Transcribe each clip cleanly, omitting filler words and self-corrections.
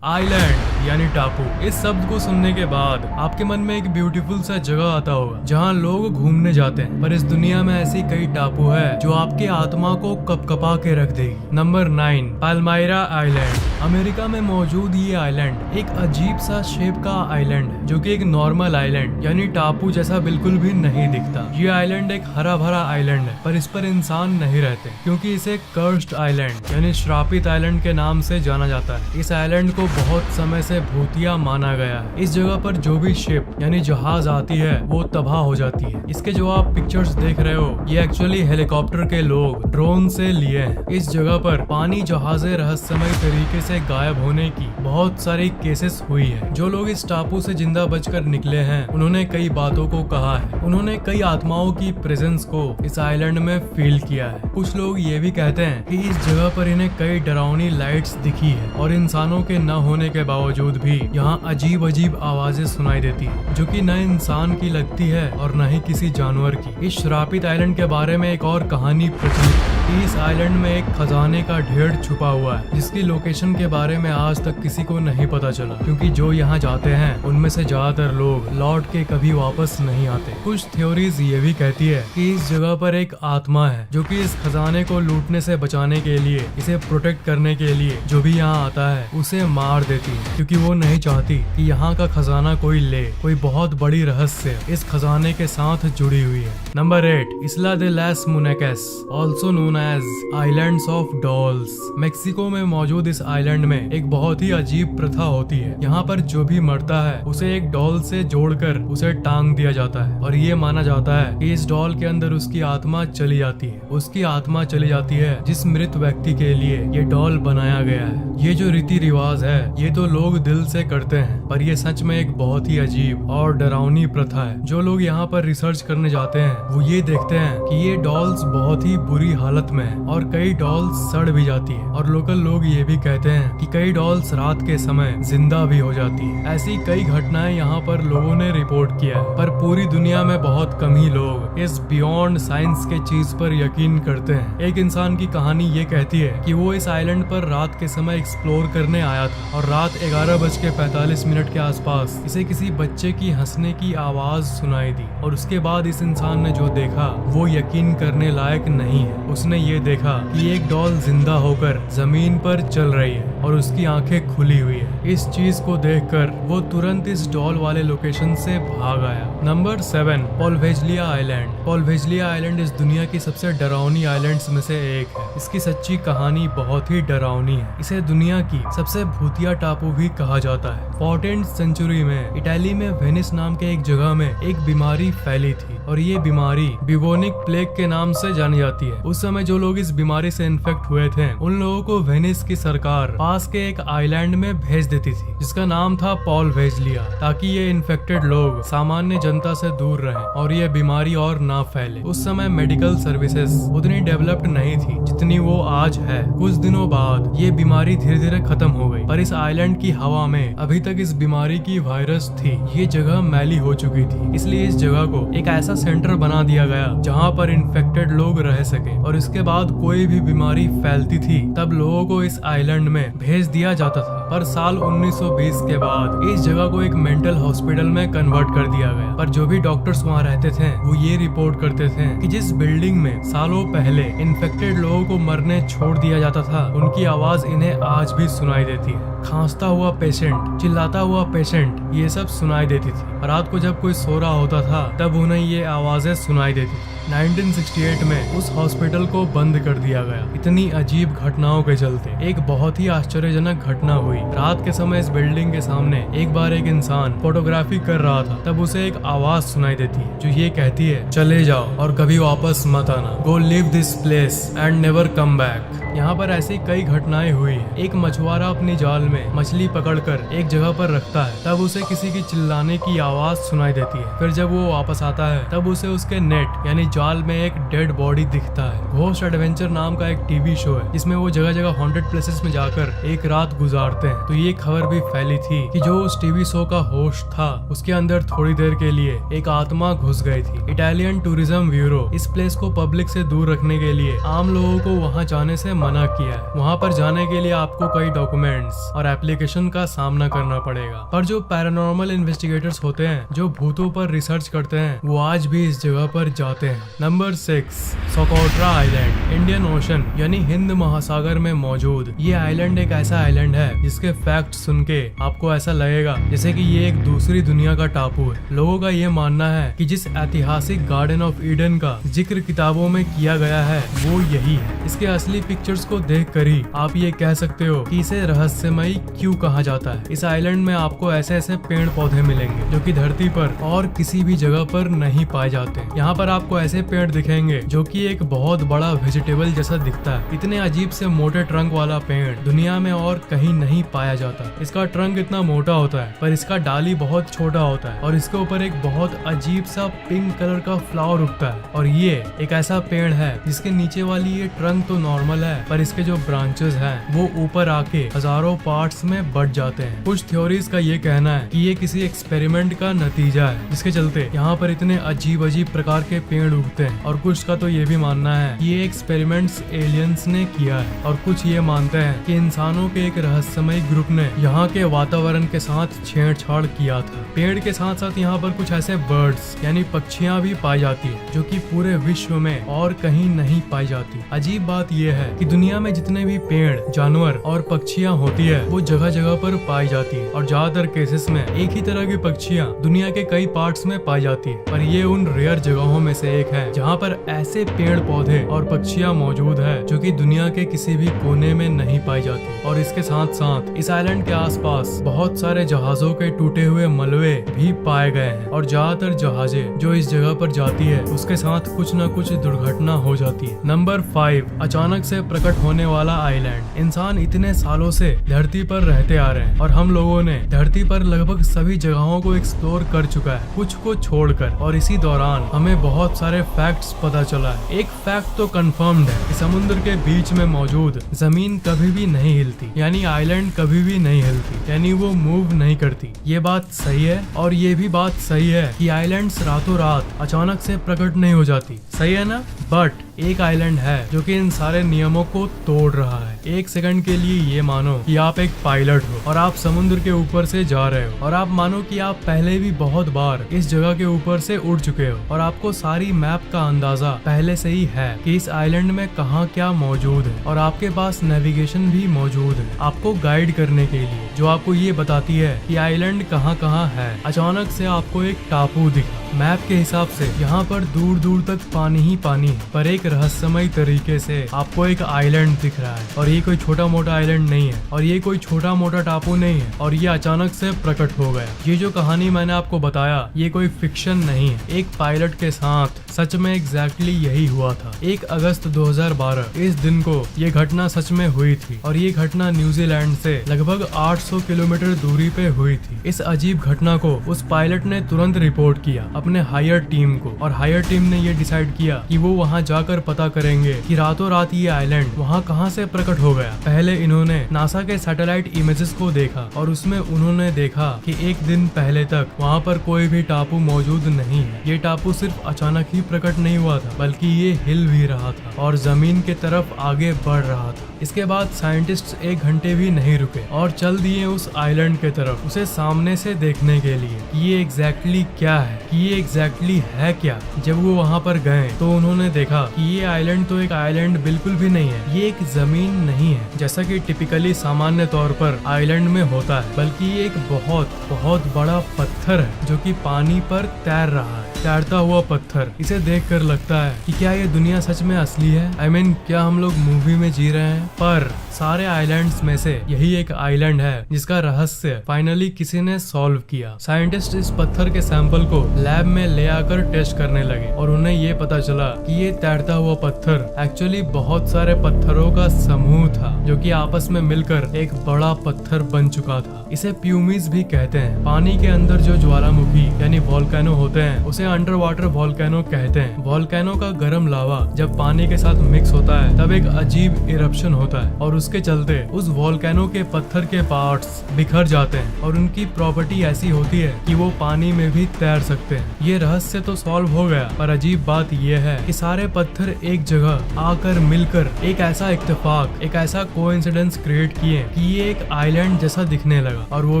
Island यानी टापू, इस शब्द को सुनने के बाद आपके मन में एक ब्यूटीफुल सा जगह आता होगा जहां लोग घूमने जाते हैं। पर इस दुनिया में ऐसी कई टापू है जो आपके आत्मा को कपकपा के रख देगी। Number 9, पाल्मायरा island. अमेरिका में मौजूद ये आइलैंड एक अजीब सा शेप का आइलैंड है, जो कि एक नॉर्मल आइलैंड यानी टापू जैसा बिल्कुल भी नहीं दिखता। ये आइलैंड एक हरा भरा आइलैंड है, पर इस पर इंसान नहीं रहते क्योंकि इसे कर्स्ड आइलैंड यानी श्रापित आइलैंड के नाम से जाना जाता है। इस आइलैंड को बहुत समय से भूतिया माना गया है। इस जगह पर जो भी शिप यानी जहाज आती है वो तबाह हो जाती है। इसके जो आप पिक्चर्स देख रहे हो ये एक्चुअली हेलीकॉप्टर के लोग ड्रोन से लिए हैं। इस जगह पर पानी जहाजें रहस्यमय तरीके से गायब होने की बहुत सारी केसेस हुई है। जो लोग इस टापू से जिंदा बचकर निकले हैं उन्होंने कई बातों को कहा है। उन्होंने कई आत्माओं की प्रेजेंस को इस आइलैंड में फील किया है। कुछ लोग ये भी कहते हैं कि इस जगह पर इन्हें कई डरावनी लाइट्स दिखी है और इंसानों के न होने के बावजूद भी यहाँ अजीब अजीब आवाजें सुनाई देती है, जो कि न इंसान की लगती है और न ही किसी जानवर की। इस श्रापित आइलैंड के बारे में एक और कहानी प्रचलित है। इस आइलैंड में एक खजाने का ढेर छुपा हुआ है जिसकी लोकेशन के बारे में आज तक किसी को नहीं पता चला, क्योंकि जो यहाँ जाते हैं उनमें से ज्यादातर लोग लौट के कभी वापस नहीं आते। कुछ थ्योरीज ये भी कहती है कि इस जगह पर एक आत्मा है जो कि इस खजाने को लूटने से बचाने के लिए, इसे प्रोटेक्ट करने के लिए जो भी यहाँ आता है उसे मार देती है, क्योंकि वो नहीं चाहती कि यहाँ का खजाना कोई ले। कोई बहुत बड़ी रहस्य इस खजाने के साथ जुड़ी हुई है। Number 8, Isla de las Munecas, also known as islands of dolls. Mexico में मौजूद इस आइलैंड में एक बहुत ही अजीब प्रथा होती है। यहाँ पर जो भी मरता है उसे एक डॉल से जोड़कर उसे टांग दिया जाता है और ये माना जाता है कि इस डॉल के अंदर उसकी आत्मा चली जाती है। उसकी आत्मा चली जाती है जिस मृत व्यक्ति के लिए ये डॉल बनाया गया है। ये जो रीति रिवाज है ये तो लोग दिल से करते हैं, पर ये सच में एक बहुत ही अजीब और डरावनी प्रथा है। जो लोग यहाँ पर रिसर्च करने जाते हैं वो ये देखते हैं कि ये डॉल्स बहुत ही बुरी हालत में है और कई डॉल्स सड़ भी जाती है। और लोकल लोग ये भी कहते हैं कि कई डॉल्स रात के समय जिंदा भी हो जाती है। ऐसी कई घटनाएं यहाँ पर लोगों ने रिपोर्ट किया है, पर पूरी दुनिया में बहुत कम ही लोग इस बियॉन्ड साइंस के चीज पर यकीन करते हैं। एक इंसान की कहानी ये कहती है कि वो इस आइलैंड पर रात के समय एक्सप्लोर करने आया था और रात 11:45 के आसपास इसे किसी बच्चे की हंसने की आवाज सुनाई दी और उसके बाद इस इंसान ने जो देखा वो यकीन करने लायक नहीं है। उसने ये देखा कि एक डॉल जिंदा होकर जमीन पर चल रही है और उसकी आंखें खुली हुई है। इस चीज को देखकर वो तुरंत इस डॉल वाले लोकेशन से भाग आया। Number 7, Poveglia island. Poveglia island इस दुनिया की सबसे डरावनी आइलैंड्स में से एक है। इसकी सच्ची कहानी बहुत ही डरावनी है। इसे दुनिया की सबसे भूतिया टापू भी कहा जाता है। 14th सेंचुरी में इटाली में वेनिस नाम के एक जगह में एक बीमारी फैली थी और ये बीमारी बिबोनिक प्लेग के नाम से जानी जाती है। उस समय जो लोग इस बीमारी से इन्फेक्ट हुए थे उन लोगों को वेनिस की सरकार पास के एक आइलैंड में भेज देती थी जिसका नाम था पॉल्वेजलिया, ताकि ये इन्फेक्टेड लोग सामान्य जनता से दूर रहें और ये बीमारी और ना फैले। उस समय मेडिकल सर्विसेज उतनी डेवलप्ड नहीं थी जितनी वो आज है। कुछ दिनों बाद ये बीमारी धीरे धीरे खत्म हो गई, पर इस आइलैंड की हवा में अभी तक इस बीमारी की वायरस थी। ये जगह मैली हो चुकी थी, इसलिए इस जगह को एक ऐसा सेंटर बना दिया गया जहाँ पर इन्फेक्टेड लोग रह सके और इसके बाद कोई भी बीमारी फैलती थी तब लोगों को इस आइलैंड में भेज दिया जाता था। पर साल 1920 के बाद इस जगह को एक मेंटल हॉस्पिटल में कन्वर्ट कर दिया गया। पर जो भी डॉक्टर्स वहाँ रहते थे वो ये रिपोर्ट करते थे कि जिस बिल्डिंग में सालों पहले इन्फेक्टेड लोगों को मरने छोड़ दिया जाता था उनकी आवाज इन्हें आज भी सुनाई देती है। खांसता हुआ पेशेंट, चिल्लाता हुआ पेशेंट, ये सब सुनाई देती थी। रात को जब कोई सो रहा होता था तब उन्हें ये आवाजें सुनाई देती थी। 1968 में उस हॉस्पिटल को बंद कर दिया गया इतनी अजीब घटनाओं के चलते। एक बहुत ही आश्चर्यजनक घटना हुई। रात के समय इस बिल्डिंग के सामने एक बार एक इंसान फोटोग्राफी कर रहा था, तब उसे एक आवाज सुनाई देती है जो ये कहती है, चले जाओ और कभी वापस मत आना। गो live this place and never come back. यहाँ पर ऐसी कई घटनाएं हुई है। एक मछुआरा अपनी जाल में मछली पकड़कर एक जगह पर रखता है, तब उसे किसी की चिल्लाने की आवाज सुनाई देती है। फिर जब वो वापस आता है तब उसे उसके नेट यानी जाल में एक डेड बॉडी दिखता है। घोस्ट एडवेंचर नाम का एक टीवी शो है जिसमें वो जगह जगह हॉन्टेड प्लेसेस में जाकर एक रात गुजारते हैं। तो ये खबर भी फैली थी कि जो उस टीवी शो का होस्ट था उसके अंदर थोड़ी देर के लिए एक आत्मा घुस गई थी। इटालियन टूरिज्म ब्यूरो इस प्लेस को पब्लिक से दूर रखने के लिए आम लोगों को वहाँ जाने से मना किया है। वहाँ पर जाने के लिए आपको कई डॉक्यूमेंट्स और एप्लीकेशन का सामना करना पड़ेगा। पर जो पैरानॉर्मल इन्वेस्टिगेटर्स होते हैं जो भूतों पर रिसर्च करते हैं वो आज भी इस जगह पर जाते हैं। Number 6, Socotra island, Indian ocean यानी हिंद महासागर में मौजूद ये आइलैंड एक ऐसा आइलैंड है जिसके फैक्ट सुन के आपको ऐसा लगेगा जैसे कि ये एक दूसरी दुनिया का टापू है। लोगों का ये मानना है कि जिस ऐतिहासिक गार्डन ऑफ ईडन का जिक्र किताबों में किया गया है वो यही है। इसके असली पिक्चर्स को देख कर ही आप ये कह सकते हो कि इसे रहस्यमयी क्यों कहा जाता है। इस आइलैंड में आपको ऐसे ऐसे पेड़ पौधे मिलेंगे जो कि धरती पर और किसी भी जगह पर नहीं पाए जाते। यहाँ पर आपको ऐसे पेड़ दिखेंगे जो कि एक बहुत बड़ा वेजिटेबल जैसा दिखता है। इतने अजीब से मोटे ट्रंक वाला पेड़ दुनिया में और कहीं नहीं पाया जाता। इसका ट्रंक इतना मोटा होता है पर इसका डाली बहुत छोटा होता है और इसके ऊपर एक बहुत अजीब सा पिंक कलर का फ्लावर उगता है। और ये एक ऐसा पेड़ है जिसके नीचे वाली ये ट्रंक तो नॉर्मल है पर इसके जो ब्रांचेस हैं वो ऊपर आके हजारों पार्ट्स में बढ़ जाते हैं। कुछ थ्योरीज का ये कहना है कि ये किसी एक्सपेरिमेंट का नतीजा है जिसके चलते यहाँ पर इतने अजीब अजीब प्रकार के पेड़ उगते हैं। और कुछ का तो ये भी मानना है कि ये एक्सपेरिमेंट्स एलियंस ने किया है। और कुछ ये मानते हैं कि इंसानों के एक रहस्यमयी ग्रुप ने यहाँ के वातावरण के साथ छेड़छाड़ किया था। पेड़ के साथ साथ यहाँ पर कुछ ऐसे बर्ड्स यानी पक्षियाँ भी पाई जाती है जो कि पूरे विश्व में और कहीं नहीं पाई जाती। अजीब बात यह है कि दुनिया में जितने भी पेड़, जानवर और पक्षियाँ होती है वो जगह जगह पर पाई जाती है और ज्यादातर केसेस में एक ही तरह की पक्षियाँ दुनिया के कई पार्ट्स में पाई जाती है। पर ये उन रेयर जगहों में से एक है जहाँ पर ऐसे पेड़ पौधे और पक्षियाँ मौजूद है जो कि दुनिया के किसी भी कोने में नहीं पाई जाती। और इसके साथ साथ इस आइलैंड के आसपास बहुत सारे जहाजों के टूटे हुए मलबे भी पाए गए हैं और ज्यादातर जहाजें जो इस जगह पर जाती है उसके साथ कुछ न कुछ दुर्घटना हो जाती है। नंबर 5, अचानक से प्रकट होने वाला आइलैंड। इंसान इतने सालों से धरती पर रहते आ रहे हैं और हम लोगों ने धरती पर लगभग सभी जगहों को एक्सप्लोर कर चुका है कुछ को छोड़कर। और इसी दौरान हमें बहुत सारे फैक्ट्स पता चला है। एक फैक्ट तो कंफर्म्ड है कि समुद्र के बीच में मौजूद जमीन कभी भी नहीं हिलती यानी आइलैंड कभी भी नहीं हिलती यानी वो मूव नहीं करती। ये बात सही है। और ये भी बात सही है कि आइलैंड्स रातों रात अचानक से प्रकट नहीं हो जाती। सही है ना? बट एक आइलैंड है जो कि इन सारे नियमों को तोड़ रहा है। एक सेकंड के लिए ये मानो कि आप एक पायलट हो और आप समुद्र के ऊपर से जा रहे हो और आप मानो कि आप पहले भी बहुत बार इस जगह के ऊपर से उड़ चुके हो और आपको सारी मैप का अंदाजा पहले से ही है कि इस आइलैंड में कहाँ क्या मौजूद है और आपके पास नेविगेशन भी मौजूद है आपको गाइड करने के लिए जो आपको ये बताती है कि आइलैंड कहाँ है। अचानक से आपको एक टापू दिखा। मैप के हिसाब से यहाँ पर दूर दूर तक पानी ही पानी है पर एक रहस्यमयी तरीके से आपको एक आइलैंड दिख रहा है। और ये कोई छोटा मोटा आइलैंड नहीं है और ये कोई छोटा मोटा टापू नहीं है और ये अचानक से प्रकट हो गया। ये जो कहानी मैंने आपको बताया ये कोई फिक्शन नहीं है। एक पायलट के साथ सच में एग्जैक्टली यही हुआ था। 1 अगस्त 2012 इस दिन को ये घटना सच में हुई थी और ये घटना न्यूजीलैंड से लगभग 800 किलोमीटर दूरी पे हुई थी। इस अजीब घटना को उस पायलट ने तुरंत रिपोर्ट किया अपने हायर टीम को और हायर टीम ने ये डिसाइड किया कि वो वहाँ जाकर पता करेंगे कि रातों रात ये आइलैंड वहाँ कहाँ से प्रकट हो गया। पहले इन्होंने नासा के सैटेलाइट इमेजेस को देखा और उसमें उन्होंने देखा कि एक दिन पहले तक वहाँ पर कोई भी टापू मौजूद नहीं है। ये टापू सिर्फ अचानक ही प्रकट नहीं हुआ था बल्कि ये हिल भी रहा था और जमीन के तरफ आगे बढ़ रहा था। इसके बाद साइंटिस्ट्स 1 घंटे भी नहीं रुके और चल दिए उस आइलैंड के तरफ उसे सामने से देखने के लिए कि ये एग्जैक्टली क्या है, कि ये एग्जैक्टली है क्या। जब वो वहाँ पर गए तो उन्होंने देखा कि ये आइलैंड तो एक आइलैंड बिल्कुल भी नहीं है। ये एक जमीन नहीं है जैसा कि टिपिकली सामान्य तौर पर आइलैंड में होता है बल्कि ये एक बहुत बहुत बड़ा पत्थर है जो कि पानी पर तैर रहा है। तैरता हुआ पत्थर। इसे देखकर लगता है कि क्या ये दुनिया सच में असली है। I mean, क्या हम लोग मूवी में जी रहे हैं। पर सारे आइलैंड्स में से यही एक आइलैंड है जिसका रहस्य फाइनली किसी ने सॉल्व किया। साइंटिस्ट इस पत्थर के सैंपल को लैब में ले आकर टेस्ट करने लगे और उन्हें ये पता चला कि ये तैरता हुआ पत्थर एक्चुअली बहुत सारे पत्थरों का समूह था जो कि आपस में मिलकर एक बड़ा पत्थर बन चुका था। इसे प्यूमिस भी कहते हैं। पानी के अंदर जो ज्वालामुखी यानी वोल्केनो होते हैं उसे अंडर वाटर वोल्केनो कहते हैं। वोल्केनो का गर्म लावा जब पानी के साथ मिक्स होता है तब एक अजीब इरप्शन होता है और उसके चलते उस वोल्केनो के पत्थर के पार्ट्स बिखर जाते हैं और उनकी प्रॉपर्टी ऐसी होती है कि वो पानी में भी तैर सकते हैं। ये रहस्य तो सॉल्व हो गया, पर अजीब बात ये है कि सारे पत्थर एक जगह आकर मिलकर एक ऐसा इत्तेफाक, एक ऐसा कोइंसिडेंस क्रिएट किए कि ये एक आइलैंड जैसा दिखने लगा, और वो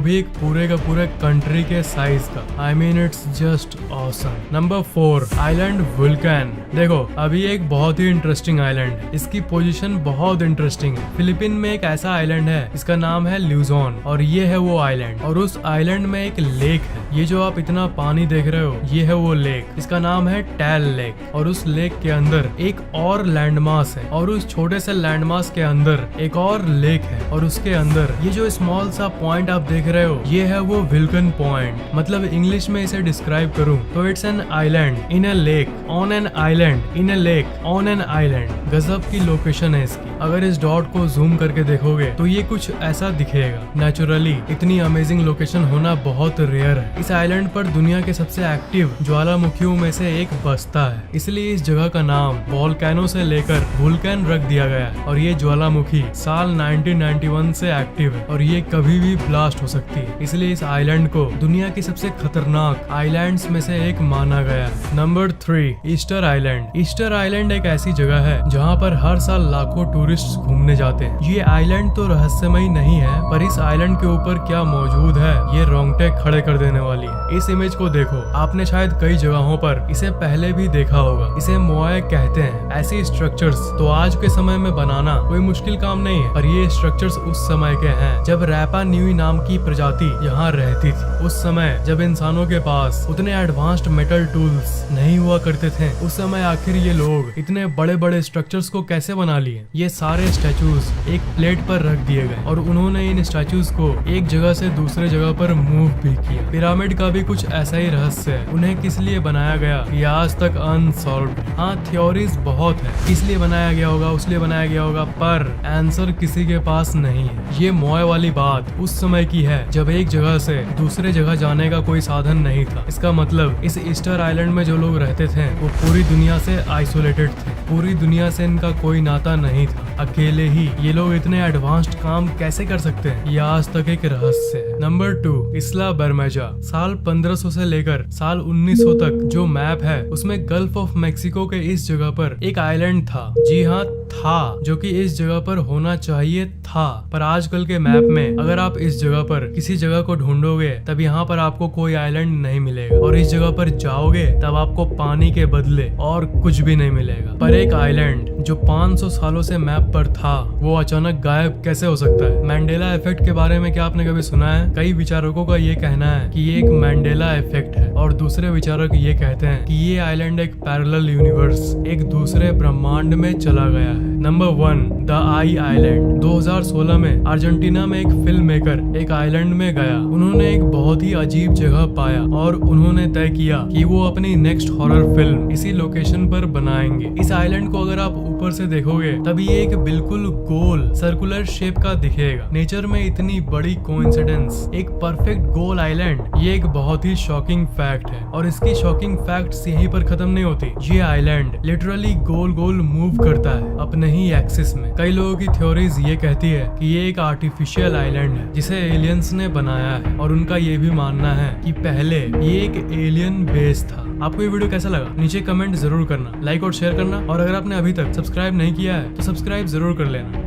भी एक पूरे का पूरे कंट्री के साइज का। I mean it's just awesome. Number 4, island Vulcan. देखो अभी एक बहुत ही इंटरेस्टिंग आइलैंड है। इसकी पोजीशन बहुत इंटरेस्टिंग है। फिलीपीन में एक ऐसा आइलैंड है इसका नाम है ल्यूजोन, और ये है वो आइलैंड। और उस आइलैंड में एक लेक है। ये जो आप इतना पानी देख रहे हो ये है वो लेक। इसका नाम है टैल लेक। और उस लेक के अंदर एक और लैंडमास है, और उस छोटे से लैंडमास के अंदर एक और लेक है, और उसके अंदर ये जो स्मॉल सा पॉइंट आप देख रहे हो ये है वो विल्कन पॉइंट। मतलब इंग्लिश में इसे डिस्क्राइब करूं तो it's an island in a lake on an island in a lake on an island. गजब की लोकेशन है इसकी। अगर इस डॉट को जूम करके देखोगे तो ये कुछ ऐसा दिखेगा। नेचुरली इतनी अमेजिंग लोकेशन होना बहुत रेयर है। इस आइलैंड पर दुनिया के सबसे एक्टिव ज्वालामुखियों में से एक बसता है, इसलिए इस जगह का नाम वोल्केनो से लेकर वुल्कैन रख दिया गया है। और ये ज्वालामुखी साल 1991 से एक्टिव है और ये कभी भी ब्लास्ट हो सकती है, इसलिए इस आइलैंड को दुनिया की सबसे खतरनाक आइलैंड्स में से एक माना गया है। Number 3, Easter island. Easter island एक ऐसी जगह है जहाँ पर हर साल लाखों टूरिस्ट घूमने जाते हैं। ये आइलैंड तो रहस्यमयी नहीं है, पर इस आइलैंड के ऊपर क्या मौजूद है ये रोंगटे खड़े कर देने वाली है। इस इमेज को देखो, आपने शायद कई जगहों पर इसे पहले भी देखा होगा। इसे मोए कहते हैं। ऐसी स्ट्रक्चर्स तो आज के समय में बनाना कोई मुश्किल काम नहीं है, पर ये स्ट्रक्चर्स उस समय के हैं जब रैपा न्यूई नाम की प्रजाति यहाँ रहती थी। उस समय जब इंसानों के पास उतने एडवांस्ड मेटल टूल्स नहीं हुआ करते थे, उस समय आखिर ये लोग इतने बड़े बड़े स्ट्रक्चर्स को कैसे बना लिए। ये सारे स्टैचूज एक प्लेट पर रख दिए गए और उन्होंने इन स्टैचूज को एक जगह से दूसरे जगह पर मूव भी किया। पिरामिड का भी कुछ ऐसा ही रहस्य है। उन्हें किस लिए बनाया गया ये आज तक अनसॉल्व्ड है। हाँ, थ्योरीज बहुत है, किस लिए बनाया गया होगा, उस लिए बनाया गया होगा, पर आंसर किसी के पास नहीं है। ये मोए वाली बात उस समय की है जब एक जगह से दूसरे जगह जाने का कोई साधन नहीं था। इसका मतलब इस ईस्टर आइलैंड में जो लोग रहते थे वो पूरी दुनिया से आइसोलेटेड थे। पूरी दुनिया से इनका कोई नाता नहीं था। अकेले ही ये लोग इतने एडवांस्ड काम कैसे कर सकते हैं, ये आज तक एक रहस्य है। नंबर 2, इस्ला बर्मेजा। साल 1500 से लेकर साल 1900 तक जो मैप है उसमें गल्फ ऑफ मेक्सिको के इस जगह पर एक आइलैंड था। जी हाँ, था, जो कि इस जगह पर होना चाहिए था। पर आजकल के मैप में अगर आप इस जगह पर किसी जगह को ढूंढोगे तब यहाँ पर आपको कोई आइलैंड नहीं मिलेगा, और इस जगह पर जाओगे तब आपको पानी के बदले और कुछ भी नहीं मिलेगा। पर एक आइलैंड जो 500 सालों से मैप पर था वो अचानक गायब कैसे हो सकता है। मैंडेला इफेक्ट के बारे में क्या आपने कभी सुना है? कई विचारकों का ये कहना है कि ये एक मैंडेला इफेक्ट है, और दूसरे विचारक ये कहते हैं कि ये आइलैंड एक पैरेलल यूनिवर्स, एक दूसरे ब्रह्मांड में चला गया है। Number 1, the I island. 2016 में अर्जेंटीना में एक फिल्म मेकर एक आइलैंड में गया। उन्होंने एक बहुत ही अजीब जगह पाया और उन्होंने तय किया कि वो अपनी नेक्स्ट हॉरर फिल्म इसी लोकेशन पर बनाएंगे। इस आइलैंड को अगर आप ऊपर से देखोगे तब ये एक बिल्कुल गोल सर्कुलर शेप का दिखेगा। नेचर में इतनी बड़ी कोइंसिडेंस, एक परफेक्ट गोल आइलैंड, ये एक बहुत ही शॉकिंग फैक्ट है। और इसकी शॉकिंग फैक्ट्स यहीं पर खत्म नहीं होती। ये आइलैंड लिटरली गोल गोल मूव करता है अपने ही एक्सिस में। कई लोगों की थ्योरीज ये कहती है कि ये एक आर्टिफिशियल आइलैंड है जिसे एलियंस ने बनाया है, और उनका ये भी मानना है कि पहले ये एक एलियन बेस था। आपको ये वीडियो कैसा लगा नीचे कमेंट जरूर करना, लाइक और शेयर करना, और अगर आपने अभी तक सब्सक्राइब नहीं किया है तो सब्सक्राइब जरूर कर लेना।